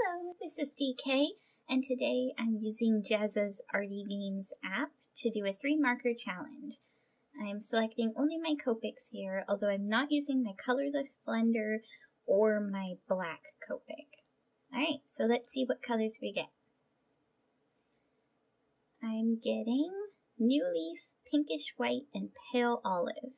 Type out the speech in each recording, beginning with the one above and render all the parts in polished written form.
Hello, this is DK, and today I'm using Jazza's Arty Games app to do a 3-marker challenge. I'm selecting only my Copics here, although I'm not using my colorless blender or my black Copic. Alright, so let's see what colors we get. I'm getting New Leaf, Pinkish White, and Pale Olive.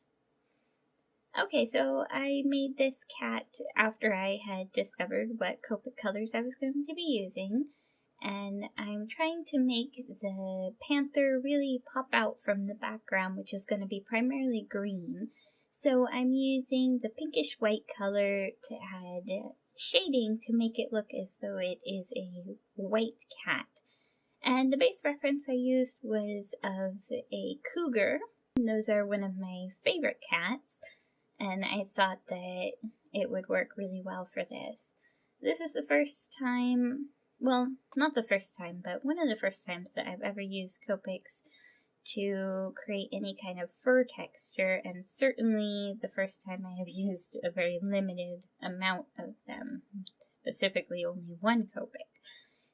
Okay, so I made this cat after I had discovered what Copic colors I was going to be using, and I'm trying to make the panther really pop out from the background, which is going to be primarily green. So I'm using the pinkish white color to add shading to make it look as though it is a white cat. And the base reference I used was of a cougar. Those are one of my favorite cats. And I thought that it would work really well for this. This is the first time, well, not the first time, but one of the first times that I've ever used Copics to create any kind of fur texture, and certainly the first time I have used a very limited amount of them, specifically only one Copic.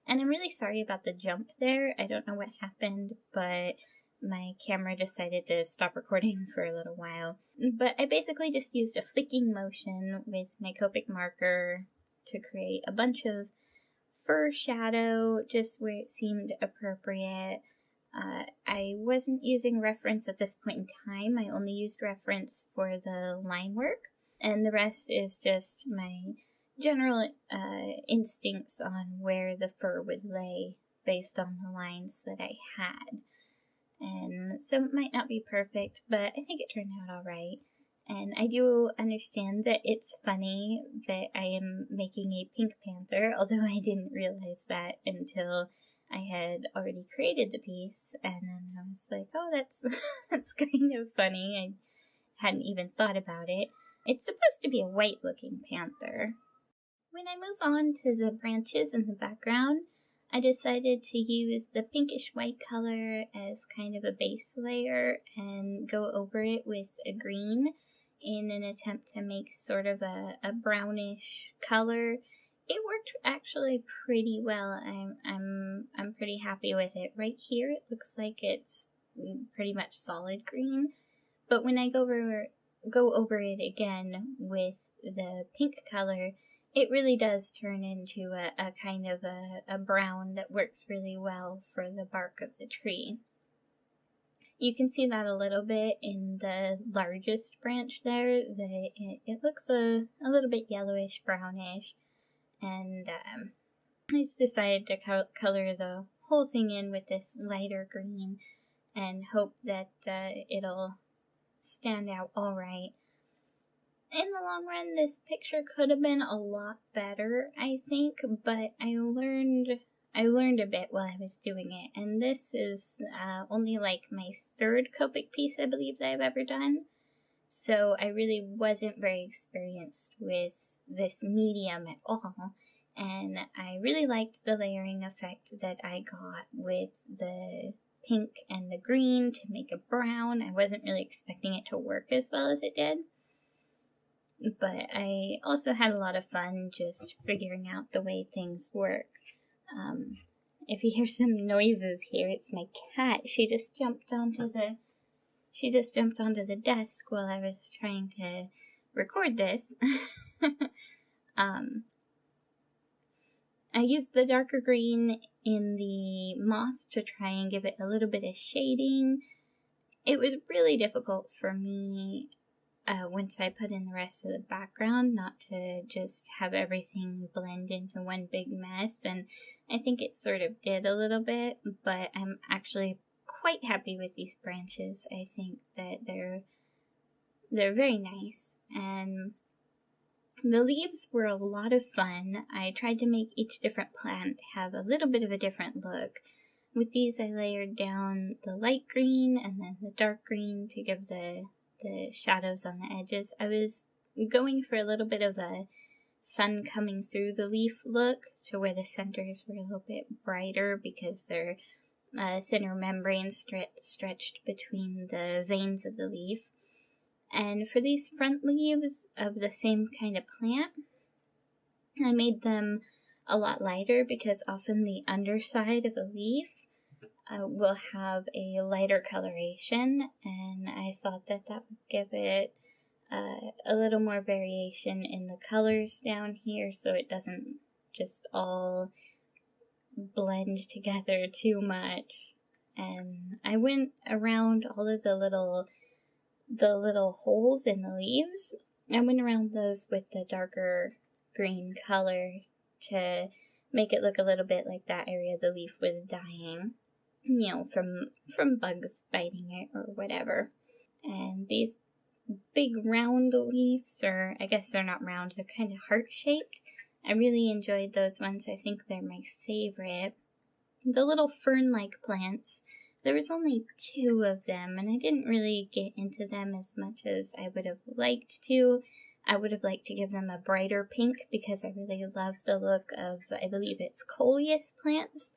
And I'm really sorry about the jump there. I don't know what happened, but my camera decided to stop recording for a little while. But I basically just used a flicking motion with my Copic marker to create a bunch of fur shadow just where it seemed appropriate. I wasn't using reference at this point in time. I only used reference for the line work, and the rest is just my general instincts on where the fur would lay based on the lines that I had. And so it might not be perfect, but I think it turned out alright. And I do understand that it's funny that I am making a pink panther, although I didn't realize that until I had already created the piece. And then I was like, oh, that's kind of funny. I hadn't even thought about it. It's supposed to be a white looking panther. When I move on to the branches in the background, I decided to use the pinkish white color as kind of a base layer and go over it with a green in an attempt to make sort of a brownish color. It worked actually pretty well. I'm pretty happy with it. Right here it looks like it's pretty much solid green, but when I go over it again with the pink color, it really does turn into a kind of a brown that works really well for the bark of the tree. You can see that a little bit in the largest branch there, that it looks a little bit yellowish, brownish, and I just decided to color the whole thing in with this lighter green and hope that it'll stand out alright. In the long run, this picture could have been a lot better, I think, but I learned a bit while I was doing it, and this is only like my third Copic piece I believe that I've ever done, so I really wasn't very experienced with this medium at all, and I really liked the layering effect that I got with the pink and the green to make a brown. I wasn't really expecting it to work as well as it did. But I also had a lot of fun just figuring out the way things work. If you hear some noises here, it's my cat. She just jumped onto the desk while I was trying to record this. I used the darker green in the moss to try and give it a little bit of shading. It was really difficult for me once I put in the rest of the background, not to just have everything blend into one big mess, and I think it sort of did a little bit, but I'm actually quite happy with these branches. I think that they're very nice, and the leaves were a lot of fun. I tried to make each different plant have a little bit of a different look. With these I layered down the light green and then the dark green to give the shadows on the edges. I was going for a little bit of a sun coming through the leaf look, so where the centers were a little bit brighter because they're thinner membrane stretched between the veins of the leaf. And for these front leaves of the same kind of plant, I made them a lot lighter, because often the underside of a leaf will have a lighter coloration, and I thought that that would give it a little more variation in the colors down here, so it doesn't just all blend together too much. And I went around all of the little holes in the leaves. I went around those with the darker green color to make it look a little bit like that area of the leaf was dying, you know, from bugs biting it or whatever. And these big round leaves, or I guess they're not round, they're kind of heart-shaped. I really enjoyed those ones. I think they're my favorite. The little fern-like plants, there was only 2 of them, and I didn't really get into them as much as I would have liked to. I would have liked to give them a brighter pink, because I really love the look of, I believe it's coleus plants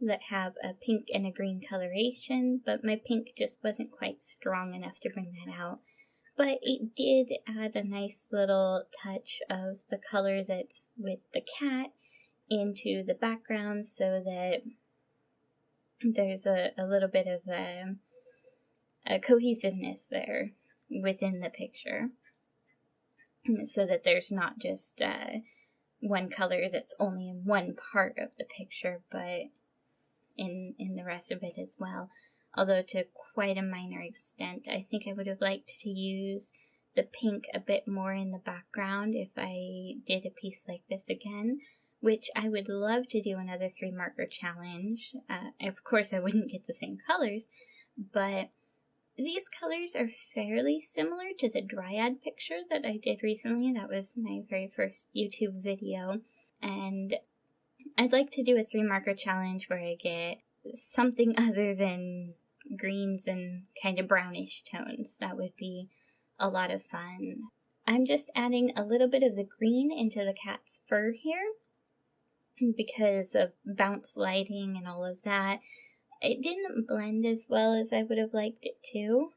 that have a pink and a green coloration, but my pink just wasn't quite strong enough to bring that out. But it did add a nice little touch of the color that's with the cat into the background, so that there's a little bit of a cohesiveness there within the picture, so that there's not just one color that's only in one part of the picture, but in the rest of it as well. Although to quite a minor extent. I think I would have liked to use the pink a bit more in the background if I did a piece like this again, which I would love to do another 3 marker challenge. Of course I wouldn't get the same colors, but these colors are fairly similar to the dryad picture that I did recently. That was my very first YouTube video, and I'd like to do a 3 marker challenge where I get something other than greens and kind of brownish tones. That would be a lot of fun. I'm just adding a little bit of the green into the cat's fur here because of bounce lighting and all of that. It didn't blend as well as I would have liked it to,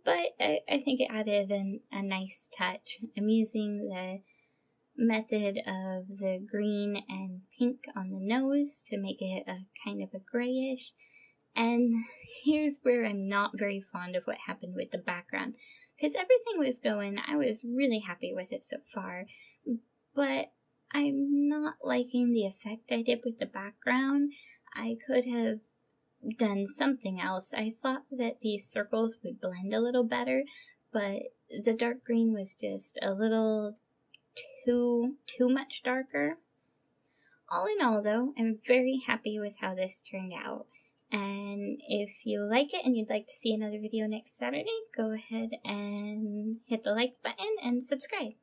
but I think it added a nice touch. I'm using the method of the green and pink on the nose to make it a kind of a grayish. And here's where I'm not very fond of what happened with the background, because everything was going, I was really happy with it so far, but I'm not liking the effect I did with the background. I could have done something else. I thought that these circles would blend a little better, but the dark green was just a little too much darker. All in all, though, I'm very happy with how this turned out. And if you like it and you'd like to see another video next Saturday, go ahead and hit the like button and subscribe.